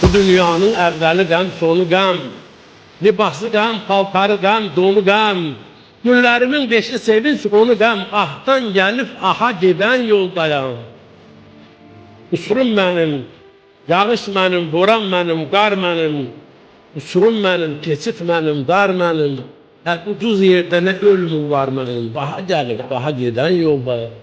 Bu dünyanın əvvəli qəm, sonu qəm. Libası qəm, paltarı qəm, donu qəm. Günlərimin beşi sevinç, onu qəm. Ahdan gəlib, aha gedən yoldayam. Uçurum mənim, yağış mənim, boran mənim, qar mənim. Uçurum mənim, keçid mənim, dar mənim. Ucuz yerdə nə ölümüm var mənim. Baha gəlir, baha gedən yoldayam.